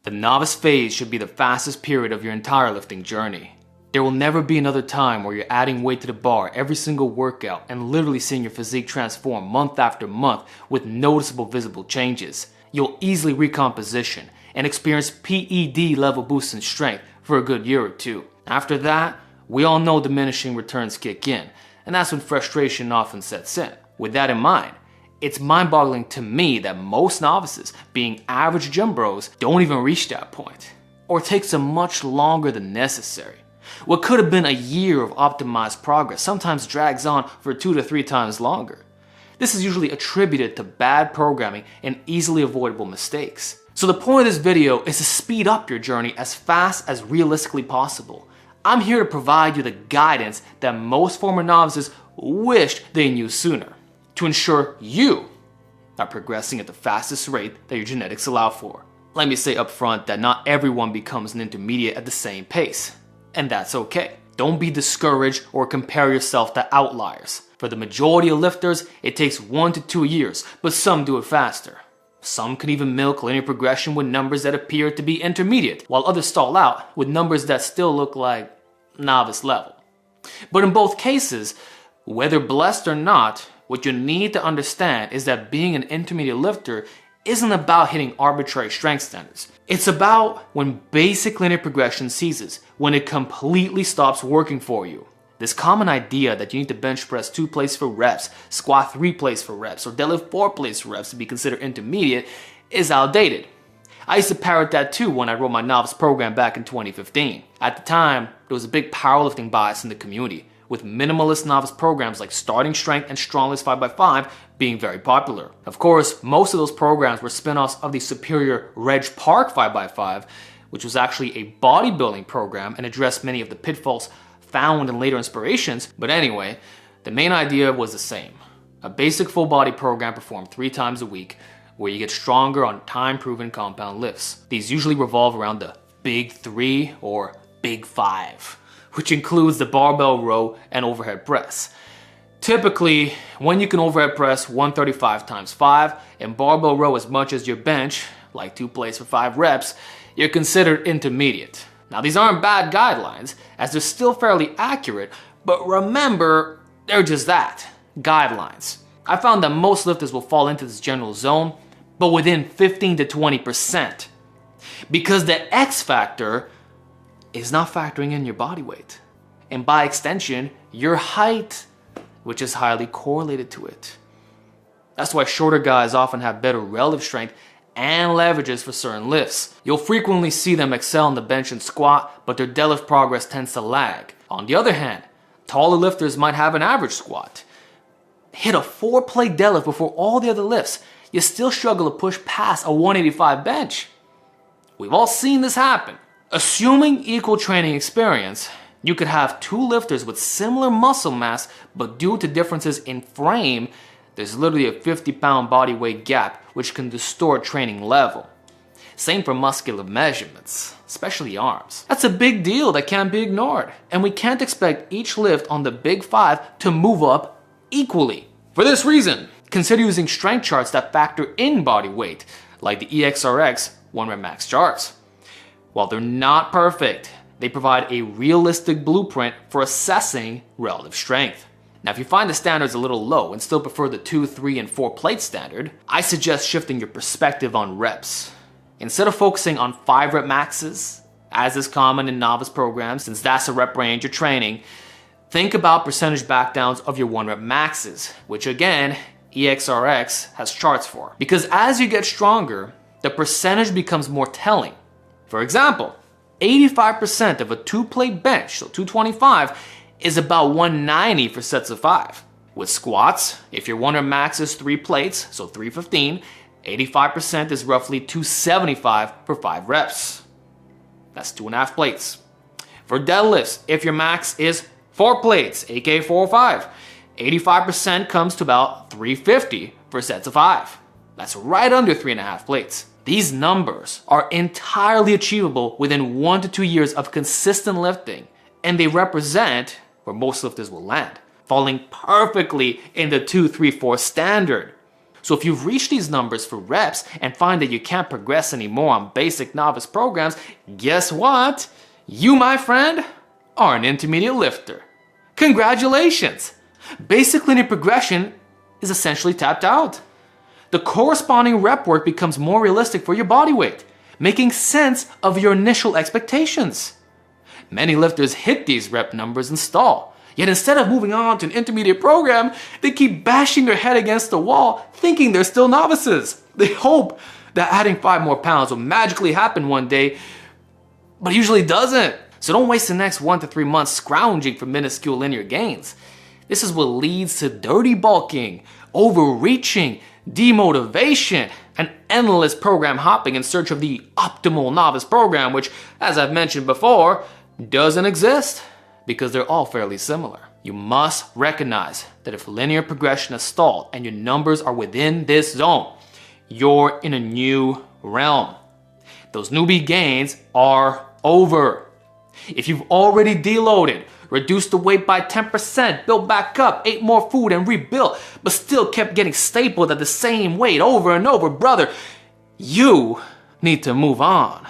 The novice phase should be the fastest period of your entire lifting journey. There will never be another time where you're adding weight to the bar every single workout and literally seeing your physique transform month after month with noticeable visible changes. You'll easily recomposition and experience PED level boosts in strength for a good year or two. After that, we all know diminishing returns kick in, and that's when frustration often sets in. With that in mind, it's mind-boggling to me that most novices, being average gym bros, don't even reach that point, or it takes them much longer than necessary. What could have been a year of optimized progress sometimes drags on for 2 to 3 times longer. This is usually attributed to bad programming and easily avoidable mistakes. So the point of this video is to speed up your journey as fast as realistically possible. I'm here to provide you the guidance that most former novices wished they knew sooner, to ensure you are progressing at the fastest rate that your genetics allow for. Let me say up front that not everyone becomes an intermediate at the same pace, and that's okay. Don't be discouraged or compare yourself to outliers. For the majority of lifters, it takes 1 to 2 years, but some do it faster. Some can even milk linear progression with numbers that appear to be intermediate, while others stall out with numbers that still look like novice level. But in both cases, whether blessed or not, what you need to understand is that being an intermediate lifter isn't about hitting arbitrary strength standards. It's about when basic linear progression ceases, when it completely stops working for you. This common idea that you need to bench press 2 plates for reps, squat 3 plates for reps, or deadlift 4 plates for reps to be considered intermediate is outdated. I used to parrot that too when I wrote my novice program back in 2015. At the time, there was a big powerlifting bias in the community, with minimalist novice programs like Starting Strength and Strongless 5x5 being very popular. Of course, most of those programs were spin-offs of the superior Reg Park 5x5, which was actually a bodybuilding program and addressed many of the pitfalls found in later inspirations. But anyway, the main idea was the same. A basic full body program performed 3 times a week where you get stronger on time-proven compound lifts. These usually revolve around the Big 3 or Big 5, which includes the barbell row and overhead press. Typically, when you can overhead press 135 times 5 and barbell row as much as your bench, like 2 plates for 5 reps, you're considered intermediate. Now these aren't bad guidelines, as they're still fairly accurate, but remember, they're just that, guidelines. I found that most lifters will fall into this general zone, but within 15 to 20%. Because the X factor is not factoring in your body weight, and by extension, your height, which is highly correlated to it. That's why shorter guys often have better relative strength and leverages for certain lifts. You'll frequently see them excel in the bench and squat, but their deadlift progress tends to lag. On the other hand, taller lifters might have an average squat. Hit a 4-plate deadlift before all the other lifts, you still struggle to push past a 185 bench. We've all seen this happen. Assuming equal training experience, you could have 2 lifters with similar muscle mass, but due to differences in frame, there's literally a 50-pound body weight gap, which can distort training level. Same for muscular measurements, especially arms. That's a big deal that can't be ignored, and we can't expect each lift on the Big 5 to move up equally. For this reason, consider using strength charts that factor in body weight, like the EXRX 1-rep max charts. While they're not perfect, they provide a realistic blueprint for assessing relative strength. Now, if you find the standards a little low and still prefer the 2, 3, and 4 plate standard, I suggest shifting your perspective on reps. Instead of focusing on 5-rep maxes, as is common in novice programs, since that's a rep range you're training, think about percentage backdowns of your 1-rep maxes, which again, EXRX has charts for. Because as you get stronger, the percentage becomes more telling. For example, 85% of a 2-plate bench, so 225, is about 190 for sets of 5. With squats, if your 1-rep max is 3 plates, so 315, 85% is roughly 275 for 5 reps. That's 2.5 plates. For deadlifts, if your max is 4 plates, aka 405, 85% comes to about 350 for sets of 5. That's right under 3.5 plates. These numbers are entirely achievable within 1 to 2 years of consistent lifting, and they represent where most lifters will land, falling perfectly in the 2, 3, 4 standard. So if you've reached these numbers for reps and find that you can't progress anymore on basic novice programs, guess what? You, my friend, are an intermediate lifter. Congratulations! Basic linear progression is essentially tapped out. The corresponding rep work becomes more realistic for your body weight, making sense of your initial expectations. Many lifters hit these rep numbers and stall. Yet instead of moving on to an intermediate program, they keep bashing their head against the wall, thinking they're still novices. They hope that adding 5 more pounds will magically happen one day, but it usually doesn't. So don't waste the next 1 to 3 months scrounging for minuscule linear gains. This is what leads to dirty bulking, overreaching, demotivation, and endless program hopping in search of the optimal novice program, which, as I've mentioned before, doesn't exist because they're all fairly similar. You must recognize that if linear progression has stalled and your numbers are within this zone, you're in a new realm. Those newbie gains are over. If you've already deloaded, reduced the weight by 10%, built back up, ate more food and rebuilt, but still kept getting stapled at the same weight over and over, brother, you need to move on.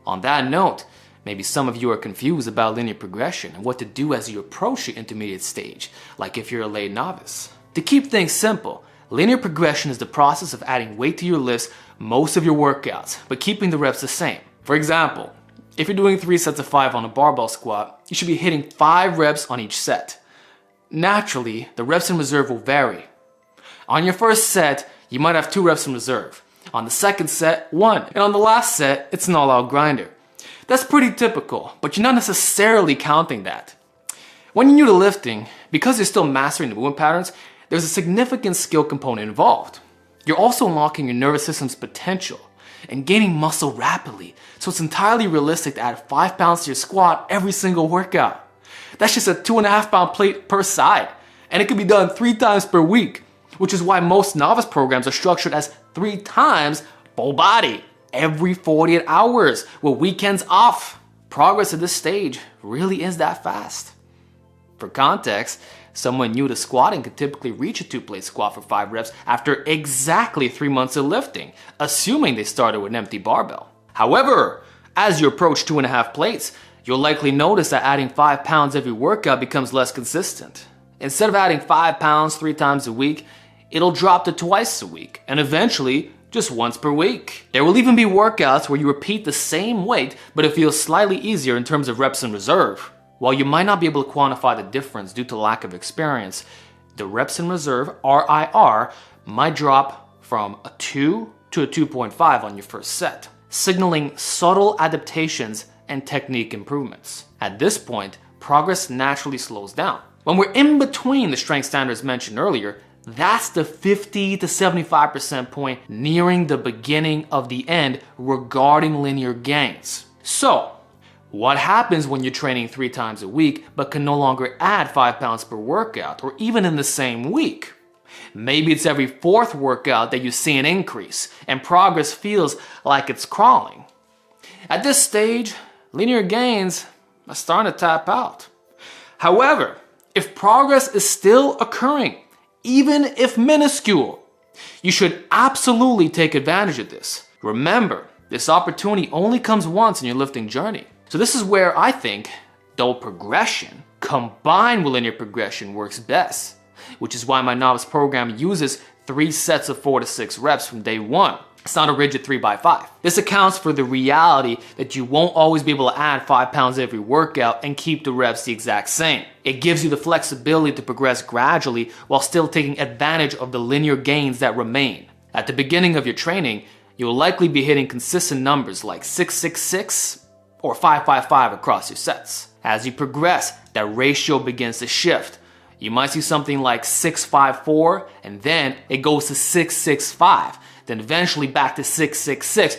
On that note, maybe some of you are confused about linear progression and what to do as you approach your intermediate stage, like if you're a late novice. To keep things simple, linear progression is the process of adding weight to your lifts most of your workouts, but keeping the reps the same. For example, if you're doing 3 sets of 5 on a barbell squat, you should be hitting 5 reps on each set. Naturally, the reps in reserve will vary. On your first set, you might have 2 reps in reserve. On the second set, 1. And on the last set, it's an all-out grinder. That's pretty typical, but you're not necessarily counting that. When you're new to lifting, because you're still mastering the movement patterns, there's a significant skill component involved. You're also unlocking your nervous system's potential and gaining muscle rapidly, so it's entirely realistic to add 5 pounds to your squat every single workout. That's just a 2.5 pound plate per side, and it can be done 3 times per week, which is why most novice programs are structured as 3 times full body every 48 hours with weekends off. Progress at this stage really is that fast. For context, someone new to squatting could typically reach a 2-plate squat for 5 reps after exactly 3 months of lifting, assuming they started with an empty barbell. However, as you approach 2.5 plates, you'll likely notice that adding 5 pounds every workout becomes less consistent. Instead of adding 5 pounds 3 times a week, it'll drop to twice a week, and eventually just once per week. There will even be workouts where you repeat the same weight, but it feels slightly easier in terms of reps in reserve. While you might not be able to quantify the difference due to lack of experience, the reps in reserve, RIR, might drop from a 2 to a 2.5 on your first set, signaling subtle adaptations and technique improvements. At this point, progress naturally slows down. When we're in between the strength standards mentioned earlier, that's the 50 to 75% point nearing the beginning of the end regarding linear gains. So, what happens when you're training 3 times a week but can no longer add 5 pounds per workout or even in the same week? Maybe it's every 4th workout that you see an increase and progress feels like it's crawling. At this stage, linear gains are starting to tap out. However, if progress is still occurring, even if minuscule, you should absolutely take advantage of this. Remember, this opportunity only comes once in your lifting journey. So this is where I think double progression combined with linear progression works best, which is why my novice program uses 3 sets of 4 to 6 reps from day 1. It's not a rigid 3x5. This accounts for the reality that you won't always be able to add 5 pounds every workout and keep the reps the exact same. It gives you the flexibility to progress gradually while still taking advantage of the linear gains that remain. At the beginning of your training, you'll likely be hitting consistent numbers like 666 or 555 across your sets. As you progress, that ratio begins to shift. You might see something like 654 and then it goes to 665. Then eventually back to 666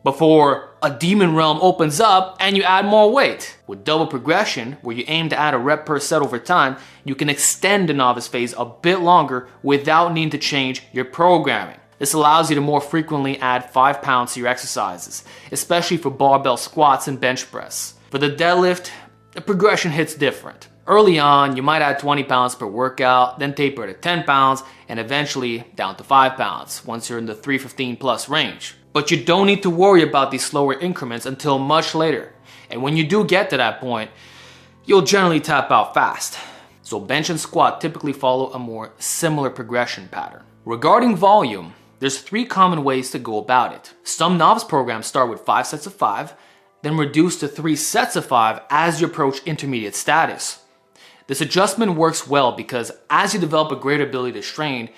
before a demon realm opens up and you add more weight. With double progression, where you aim to add a rep per set over time, you can extend the novice phase a bit longer without needing to change your programming. This allows you to more frequently add 5 pounds to your exercises, especially for barbell squats and bench press. For the deadlift, the progression hits different. Early on, you might add 20 pounds per workout, then taper to 10 pounds, and eventually down to 5 pounds once you're in the 315 plus range. But you don't need to worry about these slower increments until much later. And when you do get to that point, you'll generally tap out fast. So bench and squat typically follow a more similar progression pattern. Regarding volume, there's 3 common ways to go about it. Some novice programs start with 5 sets of 5, then reduce to 3 sets of 5 as you approach intermediate status. This adjustment works well because as you develop a greater ability to strain,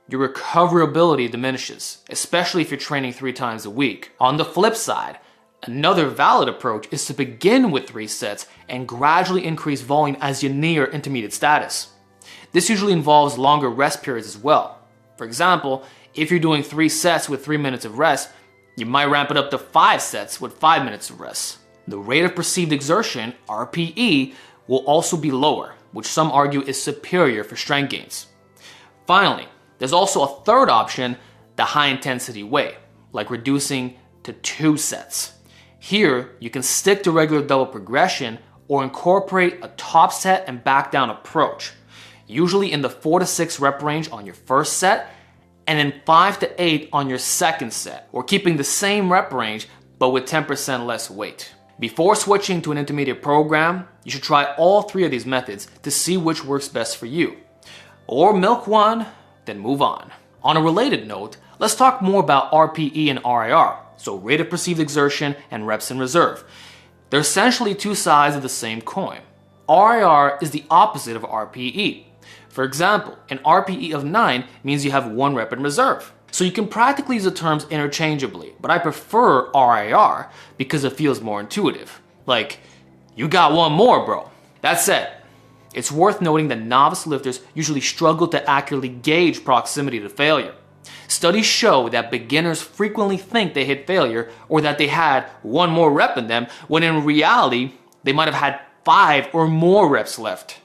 your recoverability diminishes, especially if you're training 3 times a week. On the flip side, another valid approach is to begin with 3 sets and gradually increase volume as you near intermediate status. This usually involves longer rest periods as well. For example, if you're doing 3 sets with 3 minutes of rest, you might ramp it up to 5 sets with 5 minutes of rest. The rate of perceived exertion, RPE, will also be lower, which some argue is superior for strength gains. Finally, there's also a third option, the high intensity way, like reducing to 2 sets. Here, you can stick to regular double progression or incorporate a top set and back down approach, usually in the 4 to 6 rep range on your first set, and then 5 to 8 on your second set, or keeping the same rep range but with 10% less weight. Before switching to an intermediate program, you should try all 3 of these methods to see which works best for you. Or milk one, then move on. On a related note, let's talk more about RPE and RIR, so rate of perceived exertion and reps in reserve. They're essentially 2 sides of the same coin. RIR is the opposite of RPE. For example, an RPE of 9 means you have 1 rep in reserve. So you can practically use the terms interchangeably, but I prefer RIR because it feels more intuitive. Like, you got 1 more, bro. That said, it's worth noting that novice lifters usually struggle to accurately gauge proximity to failure. Studies show that beginners frequently think they hit failure or that they had 1 more rep in them, when in reality, they might have had 5 or more reps left.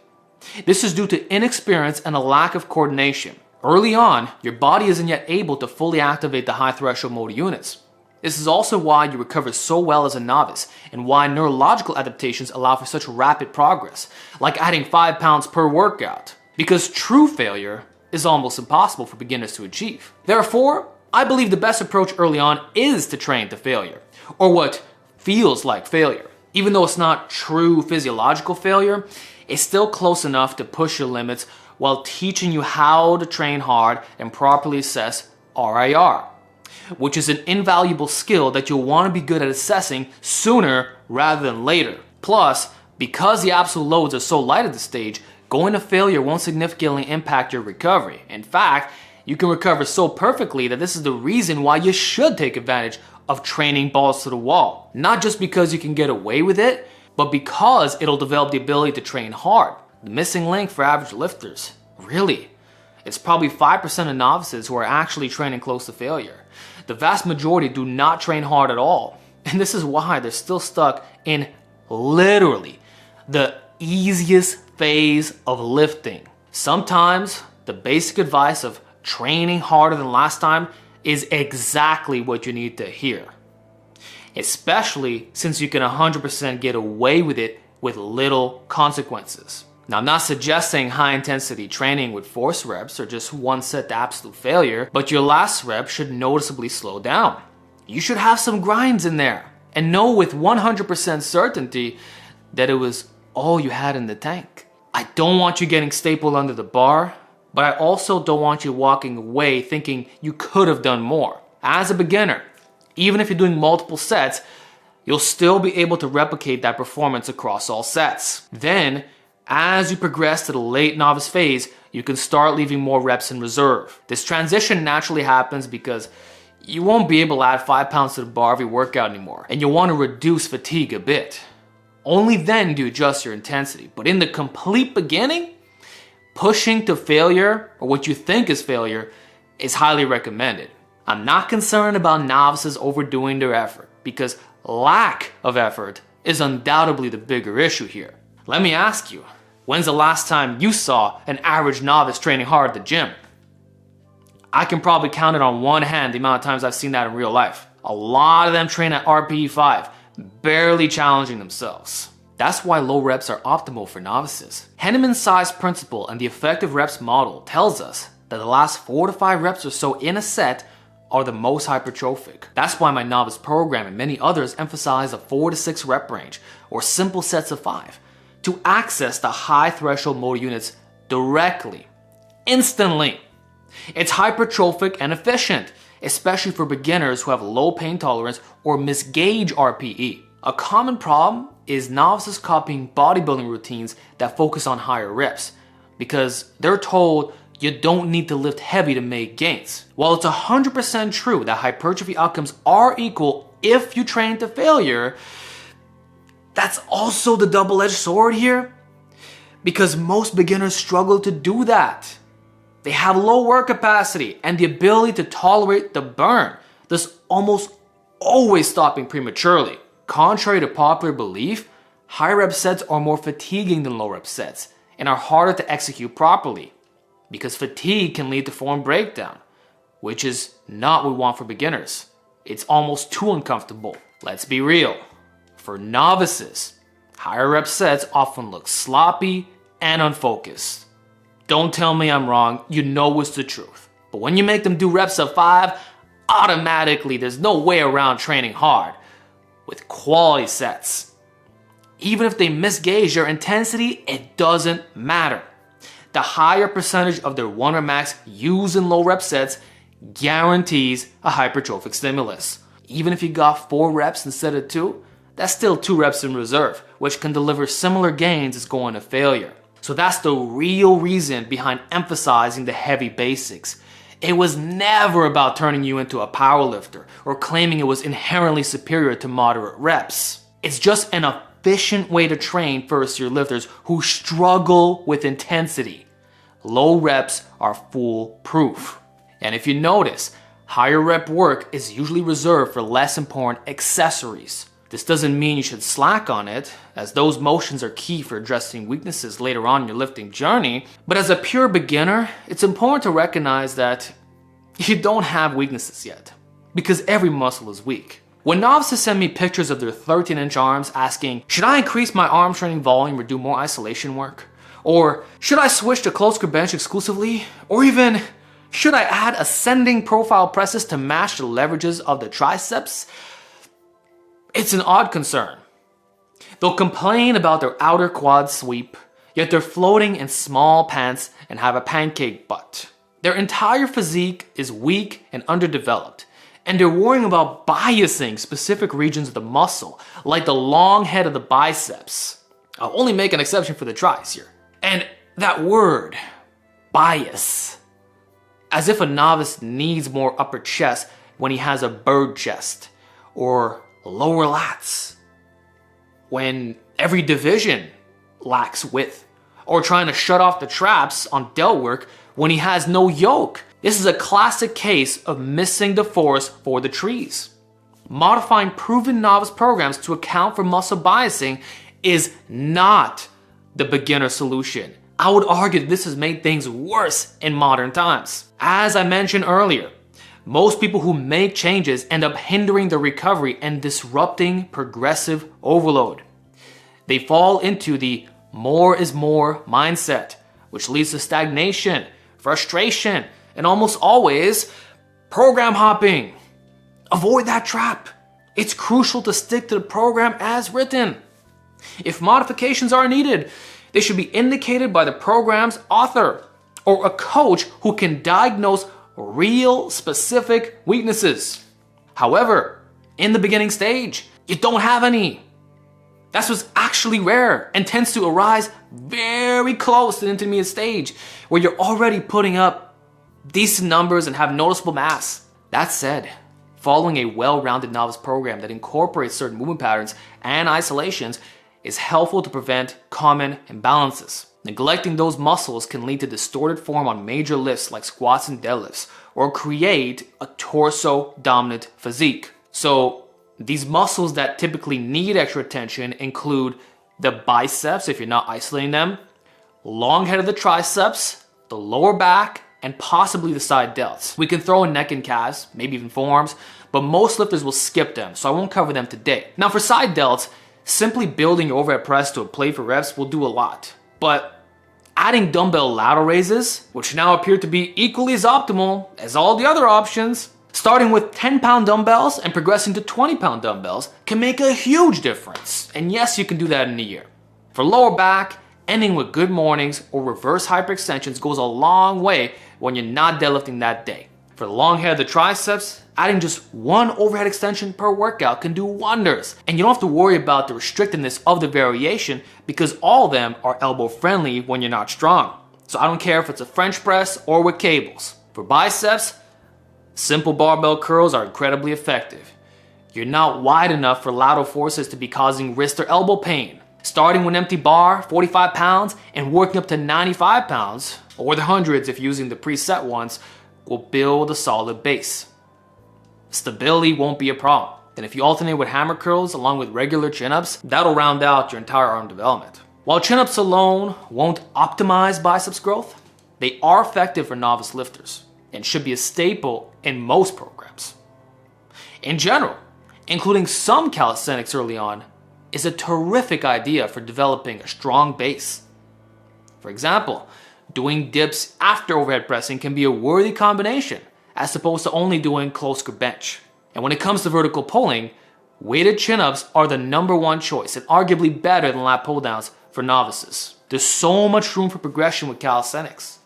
This is due to inexperience and a lack of coordination. Early on, your body isn't yet able to fully activate the high threshold motor units. This is also why you recover so well as a novice, and why neurological adaptations allow for such rapid progress, like adding 5 pounds per workout, because true failure is almost impossible for beginners to achieve. Therefore, I believe the best approach early on is to train to failure, or what feels like failure. Even though it's not true physiological failure, it's still close enough to push your limits while teaching you how to train hard and properly assess RIR, which is an invaluable skill that you'll want to be good at assessing sooner rather than later. Plus, because the absolute loads are so light at this stage, going to failure won't significantly impact your recovery. In fact, you can recover so perfectly that this is the reason why you should take advantage of training balls to the wall. Not just because you can get away with it, but because it'll develop the ability to train hard. The missing link for average lifters. Really? It's probably 5% of novices who are actually training close to failure. The vast majority do not train hard at all. And this is why they're still stuck in literally the easiest phase of lifting. Sometimes the basic advice of training harder than last time is exactly what you need to hear. Especially since you can 100% get away with it with little consequences. Now, I'm not suggesting high intensity training with force reps or just 1 set to absolute failure, but your last rep should noticeably slow down. You should have some grinds in there and know with 100% certainty that it was all you had in the tank. I don't want you getting stapled under the bar, but I also don't want you walking away thinking you could have done more. As a beginner, even if you're doing multiple sets, you'll still be able to replicate that performance across all sets. Then, as you progress to the late novice phase, you can start leaving more reps in reserve. This transition naturally happens because you won't be able to add 5 pounds to the bar every workout anymore, and you'll want to reduce fatigue a bit. Only then do you adjust your intensity. But in the complete beginning, pushing to failure, or what you think is failure, is highly recommended. I'm not concerned about novices overdoing their effort, because lack of effort is undoubtedly the bigger issue here. Let me ask you, when's the last time you saw an average novice training hard at the gym? I can probably count it on one hand the amount of times I've seen that in real life. A lot of them train at RPE 5, barely challenging themselves. That's why low reps are optimal for novices. Henneman's size principle and the effective reps model tells us that the last 4 to 5 reps or so in a set are the most hypertrophic. That's why my novice program and many others emphasize a 4 to 6 rep range or simple sets of 5 to access the high threshold motor units directly, instantly. It's hypertrophic and efficient, especially for beginners who have low pain tolerance or misgauge RPE. A common problem is novices copying bodybuilding routines that focus on higher reps because they're told you don't need to lift heavy to make gains. While it's 100% true that hypertrophy outcomes are equal if you train to failure, that's also the double-edged sword here because most beginners struggle to do that. They have low work capacity and the ability to tolerate the burn, thus almost always stopping prematurely. Contrary to popular belief, high rep sets are more fatiguing than low rep sets and are harder to execute properly because fatigue can lead to form breakdown, which is not what we want for beginners. It's almost too uncomfortable. Let's be real. For novices, higher rep sets often look sloppy and unfocused. Don't tell me I'm wrong, you know it's the truth. But when you make them do reps of 5, automatically there's no way around training hard with quality sets. Even if they misgauge their intensity, it doesn't matter. The higher percentage of their 1 rep max used in low rep sets guarantees a hypertrophic stimulus. Even if you got 4 reps instead of 2, that's still 2 reps in reserve, which can deliver similar gains as going to failure. So that's the real reason behind emphasizing the heavy basics. It was never about turning you into a powerlifter or claiming it was inherently superior to moderate reps. It's just an efficient way to train first-year lifters who struggle with intensity. Low reps are foolproof. And if you notice, higher rep work is usually reserved for less important accessories. This doesn't mean you should slack on it, as those motions are key for addressing weaknesses later on in your lifting journey. But as a pure beginner, it's important to recognize that you don't have weaknesses yet, because every muscle is weak. When novices send me pictures of their 13-inch arms asking, should I increase my arm training volume or do more isolation work? Or should I switch to close grip bench exclusively? Or even, should I add ascending profile presses to match the leverages of the triceps? It's an odd concern. They'll complain about their outer quad sweep, yet they're floating in small pants and have a pancake butt. Their entire physique is weak and underdeveloped, and they're worrying about biasing specific regions of the muscle, like the long head of the biceps. I'll only make an exception for the tris here. And that word, bias, as if a novice needs more upper chest when he has a bird chest, or lower lats when every division lacks width, or trying to shut off the traps on delt work when he has no yoke. This is a classic case of missing the forest for the trees. Modifying proven novice programs to account for muscle biasing is not the beginner solution. I would argue that this has made things worse in modern times. As I mentioned earlier, most people who make changes end up hindering the recovery and disrupting progressive overload. They fall into the more is more mindset, which leads to stagnation, frustration, and almost always program hopping. Avoid that trap. It's crucial to stick to the program as written. If modifications are needed, they should be indicated by the program's author or a coach who can diagnose real specific weaknesses. However, in the beginning stage, you don't have any. That's what's actually rare and tends to arise very close to the intermediate stage where you're already putting up decent numbers and have noticeable mass. That said, following a well-rounded novice program that incorporates certain movement patterns and isolations is helpful to prevent common imbalances. Neglecting those muscles can lead to distorted form on major lifts like squats and deadlifts, or create a torso-dominant physique. So these muscles that typically need extra attention include the biceps if you're not isolating them, long head of the triceps, the lower back, and possibly the side delts. We can throw in neck and calves, maybe even forearms, but most lifters will skip them, so I won't cover them today. Now for side delts, Simply building your overhead press to a plate for reps will do a lot. But adding dumbbell lateral raises, which now appear to be equally as optimal as all the other options, starting with 10-pound dumbbells and progressing to 20-pound dumbbells can make a huge difference. And yes, you can do that in a year. For lower back, ending with good mornings or reverse hyperextensions goes a long way when you're not deadlifting that day. For the long head of the triceps, adding just one overhead extension per workout can do wonders. And you don't have to worry about the restrictiveness of the variation because all of them are elbow friendly when you're not strong. So I don't care if it's a French press or with cables. For biceps, simple barbell curls are incredibly effective. You're not wide enough for lateral forces to be causing wrist or elbow pain. Starting with an empty bar, 45 pounds, and working up to 95 pounds, or the hundreds if using the preset ones, will build a solid base. Stability won't be a problem. Then if you alternate with hammer curls along with regular chin-ups, that'll round out your entire arm development. While chin-ups alone won't optimize biceps growth, they are effective for novice lifters and should be a staple in most programs. In general, including some calisthenics early on is a terrific idea for developing a strong base. For example, doing dips after overhead pressing can be a worthy combination as opposed to only doing close grip bench. And when it comes to vertical pulling, weighted chin-ups are the #1 choice and arguably better than lat pull-downs for novices. There's so much room for progression with calisthenics.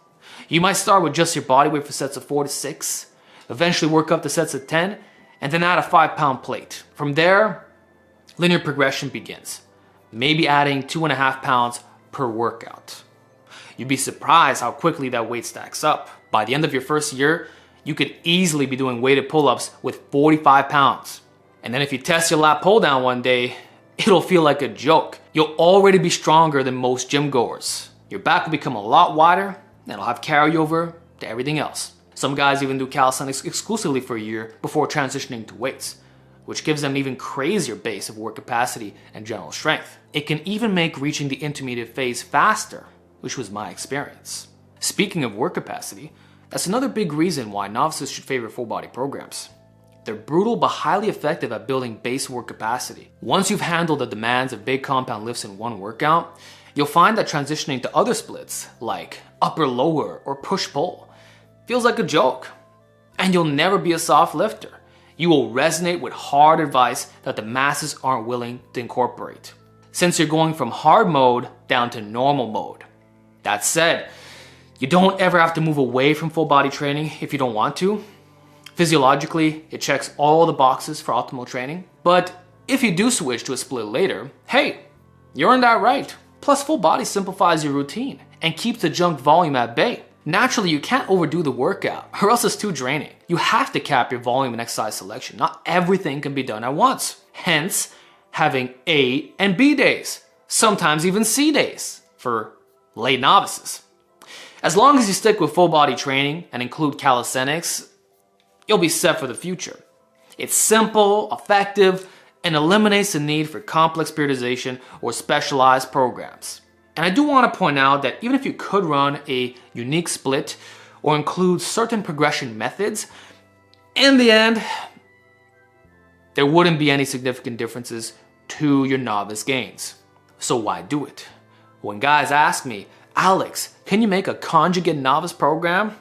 You might start with just your body weight for sets of 4 to 6, eventually work up to sets of 10, and then add a 5-pound plate. From there, linear progression begins, maybe adding 2.5 pounds per workout. You'd be surprised how quickly that weight stacks up. By the end of your first year, you could easily be doing weighted pull-ups with 45 pounds. And then if you test your lat pull-down one day, it'll feel like a joke. You'll already be stronger than most gym goers. Your back will become a lot wider, and it'll have carryover to everything else. Some guys even do calisthenics exclusively for a year before transitioning to weights, which gives them an even crazier base of work capacity and general strength. It can even make reaching the intermediate phase faster, which was my experience. Speaking of work capacity, that's another big reason why novices should favor full body programs. They're brutal but highly effective at building base work capacity. Once you've handled the demands of big compound lifts in one workout, you'll find that transitioning to other splits, like upper-lower or push-pull, feels like a joke. And you'll never be a soft lifter. You will resonate with hard advice that the masses aren't willing to incorporate, since you're going from hard mode down to normal mode. That said, you don't ever have to move away from full body training if you don't want to. Physiologically, it checks all the boxes for optimal training. But if you do switch to a split later, hey, you're in that right. Plus, full body simplifies your routine and keeps the junk volume at bay. Naturally, you can't overdo the workout or else it's too draining. You have to cap your volume and exercise selection. Not everything can be done at once. Hence, having A and B days, sometimes even C days for late novices. As long as you stick with full body training and include calisthenics, you'll be set for the future. It's simple, effective, and eliminates the need for complex periodization or specialized programs. And I do want to point out that even if you could run a unique split or include certain progression methods, in the end, there wouldn't be any significant differences to your novice gains. So why do it? When guys ask me, Alex, can you make a conjugate novice program?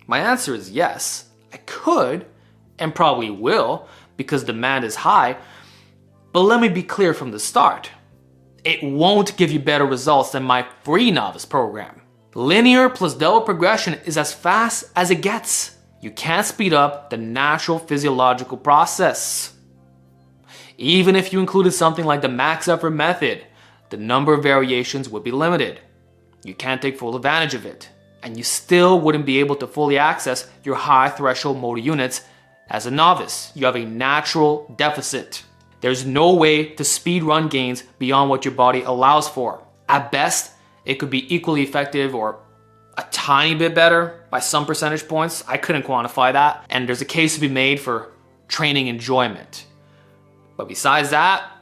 My answer is yes. I could and probably will because demand is high, but let me be clear from the start. It won't give you better results than my free novice program. Linear plus double progression is as fast as it gets. You can't speed up the natural physiological process. Even if you included something like the max effort method, the number of variations would be limited. You can't take full advantage of it, and you still wouldn't be able to fully access your high threshold motor units. As a novice, you have a natural deficit. There's no way to speed run gains beyond what your body allows for. At best, it could be equally effective or a tiny bit better by some percentage points. I couldn't quantify that. And there's a case to be made for training enjoyment. But besides that,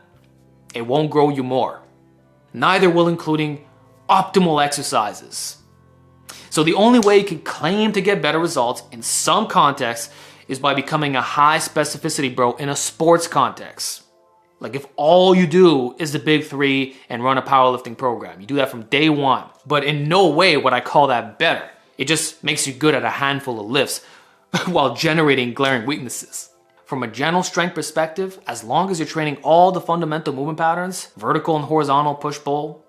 it won't grow you more. Neither will including optimal exercises. So the only way you can claim to get better results in some contexts is by becoming a high specificity bro in a sports context. Like if all you do is the big three and run a powerlifting program, you do that from day one. But in no way would I call that better. It just makes you good at a handful of lifts while generating glaring weaknesses. From a general strength perspective, as long as you're training all the fundamental movement patterns, vertical and horizontal push-pull,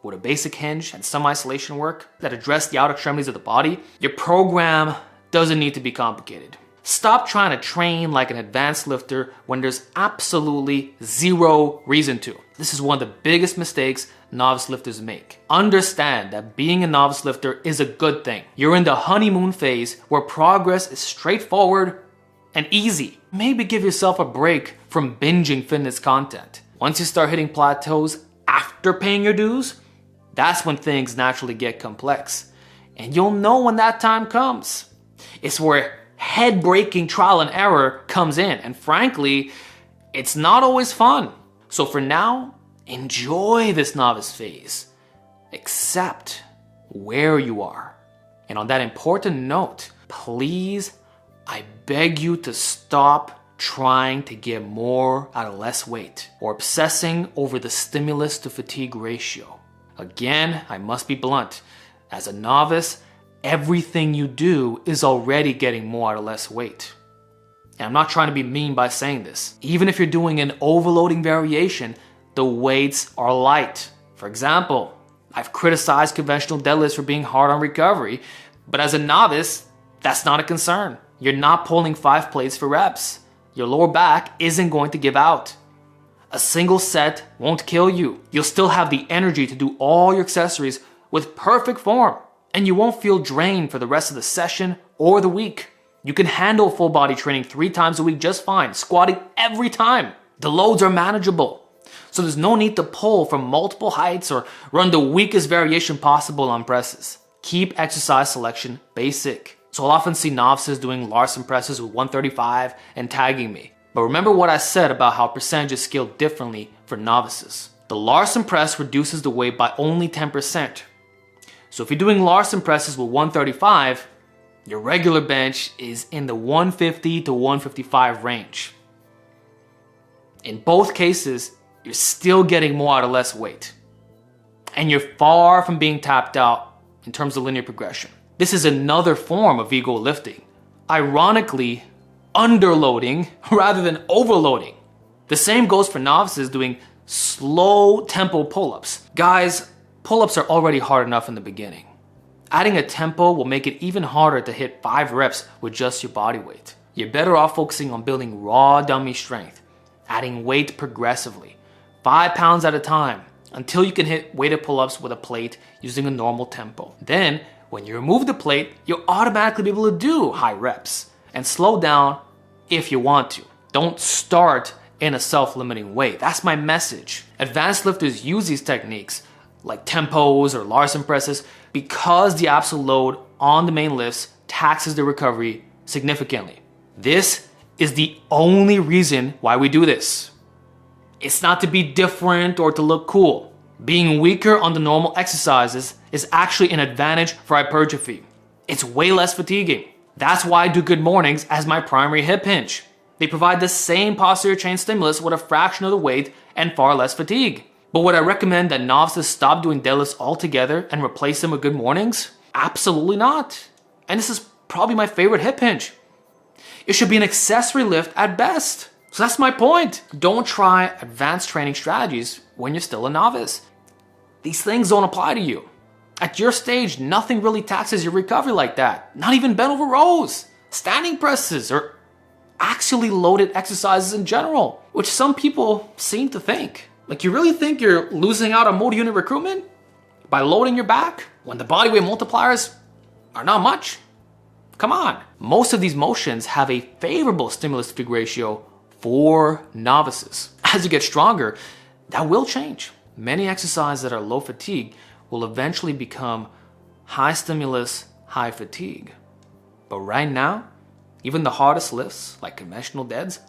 with a basic hinge and some isolation work that address the outer extremities of the body, your program doesn't need to be complicated. Stop trying to train like an advanced lifter when there's absolutely zero reason to. This is one of the biggest mistakes novice lifters make. Understand that being a novice lifter is a good thing. You're in the honeymoon phase where progress is straightforward and easy. Maybe give yourself a break from binging fitness content. Once you start hitting plateaus after paying your dues, that's when things naturally get complex. And you'll know when that time comes. It's where head-breaking trial and error comes in. And frankly, it's not always fun. So for now, enjoy this novice phase. Accept where you are. And on that important note, please, I beg you to stop trying to get more out of less weight or obsessing over the stimulus to fatigue ratio. Again, I must be blunt. As a novice, everything you do is already getting more out of less weight. And I'm not trying to be mean by saying this. Even if you're doing an overloading variation, the weights are light. For example, I've criticized conventional deadlifts for being hard on recovery, but as a novice, that's not a concern. You're not pulling 5 plates for reps. Your lower back isn't going to give out. A single set won't kill you. You'll still have the energy to do all your accessories with perfect form. And you won't feel drained for the rest of the session or the week. You can handle full body training 3 times a week just fine, squatting every time. The loads are manageable. So there's no need to pull from multiple heights or run the weakest variation possible on presses. Keep exercise selection basic. So I'll often see novices doing Larson presses with 135 and tagging me. But remember what I said about how percentages scale differently for novices. The Larson press reduces the weight by only 10%. So if you're doing Larson presses with 135, your regular bench is in the 150 to 155 range. In both cases, you're still getting more out of less weight. And you're far from being tapped out in terms of linear progression. This is another form of ego lifting. Ironically, underloading rather than overloading. The same goes for novices doing slow tempo pull-ups. Guys, pull-ups are already hard enough in the beginning. Adding a tempo will make it even harder to hit 5 reps with just your body weight. You're better off focusing on building raw dummy strength, adding weight progressively, 5 pounds at a time, until you can hit weighted pull-ups with a plate using a normal tempo. Then, when you remove the plate, you'll automatically be able to do high reps and slow down if you want to. Don't start in a self-limiting way. That's my message. Advanced lifters use these techniques like tempos or Larson presses because the absolute load on the main lifts taxes the recovery significantly. This is the only reason why we do this. It's not to be different or to look cool. Being weaker on the normal exercises is actually an advantage for hypertrophy. It's way less fatiguing. That's why I do good mornings as my primary hip hinge. They provide the same posterior chain stimulus with a fraction of the weight and far less fatigue. But would I recommend that novices stop doing deadlifts altogether and replace them with good mornings? Absolutely not. And this is probably my favorite hip hinge. It should be an accessory lift at best. So that's my point. Don't try advanced training strategies when you're still a novice. These things don't apply to you. At your stage, nothing really taxes your recovery like that. Not even bent over rows, standing presses, or actually loaded exercises in general, which some people seem to think. Like, you really think you're losing out on motor unit recruitment by loading your back when the body weight multipliers are not much? Come on. Most of these motions have a favorable stimulus to fatigue ratio for novices. As you get stronger, that will change. Many exercises that are low fatigue will eventually become high stimulus, high fatigue. But right now, even the hardest lifts, like conventional deads,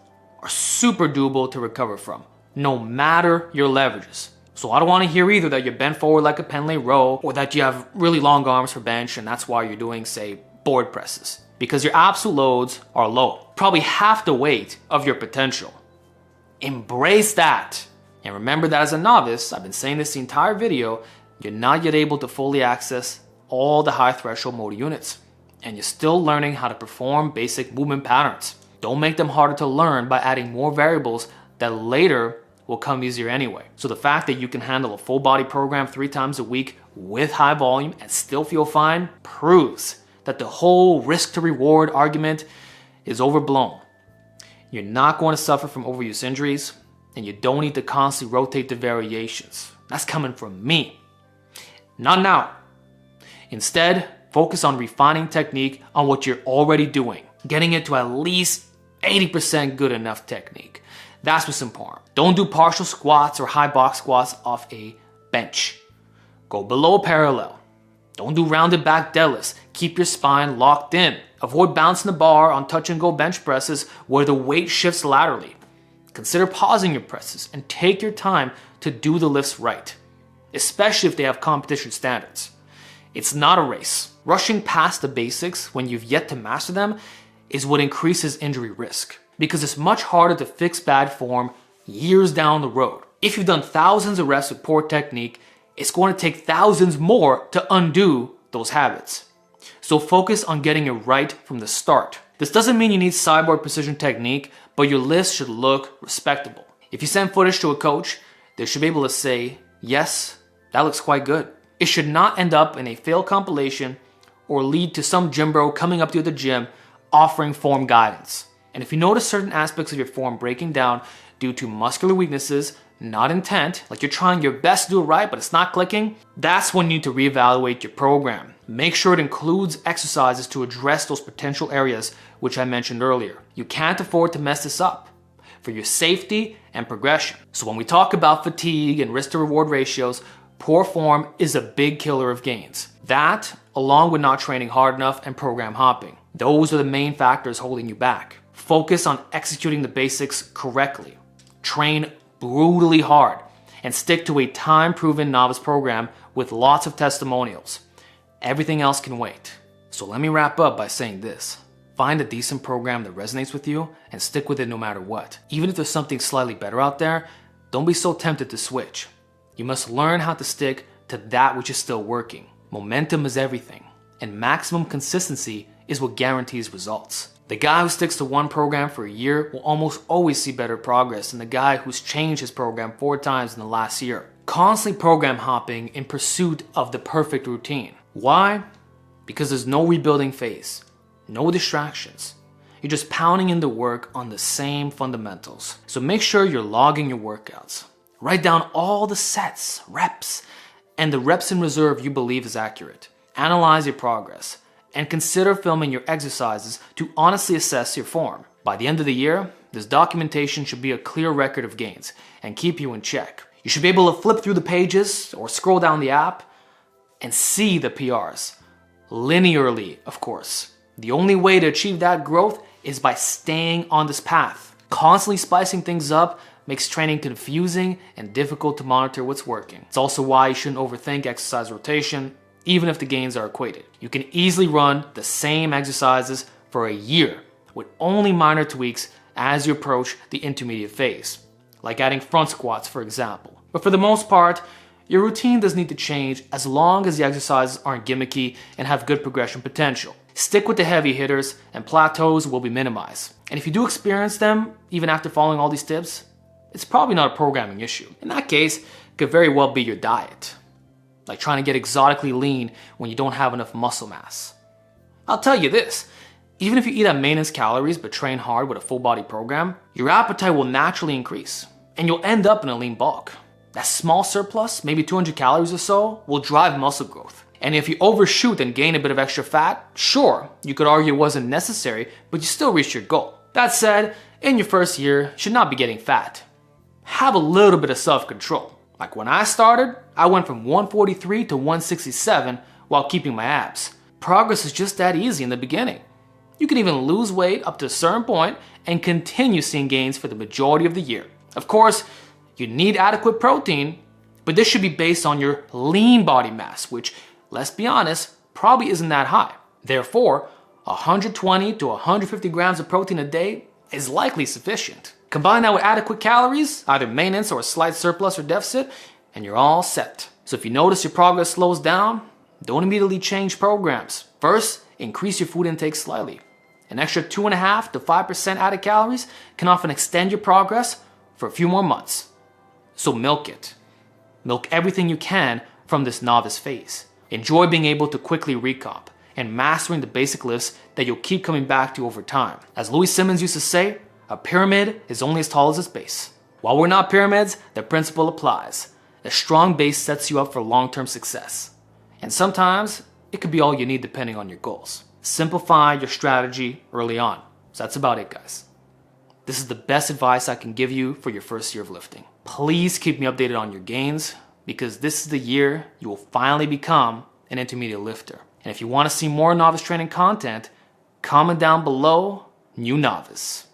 are super doable to recover from, no matter your leverages. So I don't want to hear either that you're bent forward like a Pendlay row or that you have really long arms for bench and that's why you're doing, say, board presses. Because your absolute loads are low, probably half the weight of your potential. Embrace that. And remember that as a novice, I've been saying this the entire video, you're not yet able to fully access all the high threshold motor units. And you're still learning how to perform basic movement patterns. Don't make them harder to learn by adding more variables that later will come easier anyway. So the fact that you can handle a full body program 3 times a week with high volume and still feel fine proves that the whole risk to reward argument is overblown. You're not going to suffer from overuse injuries, and you don't need to constantly rotate the variations. That's coming from me. Not now. Instead, focus on refining technique on what you're already doing, getting it to at least 80% good enough technique. That's what's important. Don't do partial squats or high box squats off a bench. Go below parallel. Don't do rounded back deadlifts. Keep your spine locked in. Avoid bouncing the bar on touch and go bench presses where the weight shifts laterally. Consider pausing your presses and take your time to do the lifts right, especially if they have competition standards. It's not a race. Rushing past the basics when you've yet to master them is what increases injury risk, because it's much harder to fix bad form years down the road. If you've done thousands of reps with poor technique, it's going to take thousands more to undo those habits. So focus on getting it right from the start. This doesn't mean you need cyborg precision technique, but your lifts should look respectable. If you send footage to a coach, they should be able to say, yes, that looks quite good. It should not end up in a failed compilation or lead to some gym bro coming up to you at the gym offering form guidance. And if you notice certain aspects of your form breaking down due to muscular weaknesses, not intent, like you're trying your best to do it right but it's not clicking, that's when you need to reevaluate your program. Make sure it includes exercises to address those potential areas which I mentioned earlier. You can't afford to mess this up for your safety and progression. So when we talk about fatigue and risk to reward ratios, poor form is a big killer of gains. That, along with not training hard enough and program hopping, those are the main factors holding you back. Focus on executing the basics correctly. Train brutally hard and stick to a time-proven novice program with lots of testimonials. Everything else can wait. So let me wrap up by saying this. Find a decent program that resonates with you and stick with it no matter what. Even if there's something slightly better out there, don't be so tempted to switch. You must learn how to stick to that which is still working. Momentum is everything, and maximum consistency is what guarantees results. The guy who sticks to one program for a year will almost always see better progress than the guy who's changed his program 4 times in the last year. Constantly program hopping in pursuit of the perfect routine. Why? Because there's no rebuilding phase, no distractions. You're just pounding in the work on the same fundamentals. So make sure you're logging your workouts. Write down all the sets, reps, and the reps in reserve you believe is accurate. Analyze your progress and consider filming your exercises to honestly assess your form. By the end of the year, this documentation should be a clear record of gains and keep you in check. You should be able to flip through the pages or scroll down the app and see the PRs. Linearly, of course. The only way to achieve that growth is by staying on this path. Constantly spicing things up makes training confusing and difficult to monitor what's working. It's also why you shouldn't overthink exercise rotation, even if the gains are equated. You can easily run the same exercises for a year with only minor tweaks as you approach the intermediate phase, like adding front squats, for example. But for the most part, your routine doesn't need to change as long as the exercises aren't gimmicky and have good progression potential. Stick with the heavy hitters and plateaus will be minimized. And if you do experience them, even after following all these tips, it's probably not a programming issue. In that case, it could very well be your diet. Like trying to get exotically lean when you don't have enough muscle mass. I'll tell you this, even if you eat at maintenance calories but train hard with a full body program, your appetite will naturally increase and you'll end up in a lean bulk. That small surplus, maybe 200 calories or so, will drive muscle growth. And if you overshoot and gain a bit of extra fat, sure, you could argue it wasn't necessary, but you still reached your goal. That said, in your first year, you should not be getting fat. Have a little bit of self-control. Like when I started, I went from 143 to 167 while keeping my abs. Progress is just that easy in the beginning. You can even lose weight up to a certain point and continue seeing gains for the majority of the year. Of course, you need adequate protein, but this should be based on your lean body mass, which, let's be honest, probably isn't that high. Therefore, 120 to 150 grams of protein a day is likely sufficient. Combine that with adequate calories, either maintenance or a slight surplus or deficit, and you're all set. So if you notice your progress slows down, don't immediately change programs. First, increase your food intake slightly. An extra 2.5 to 5% added calories can often extend your progress for a few more months. So milk it. Milk everything you can from this novice phase. Enjoy being able to quickly recomp and mastering the basic lifts that you'll keep coming back to over time. As Louis Simmons used to say, a pyramid is only as tall as its base. While we're not pyramids, the principle applies. A strong base sets you up for long-term success. And sometimes, it could be all you need depending on your goals. Simplify your strategy early on. So that's about it, guys. This is the best advice I can give you for your first year of lifting. Please keep me updated on your gains, because this is the year you will finally become an intermediate lifter. And if you want to see more novice training content, comment down below, New Novice.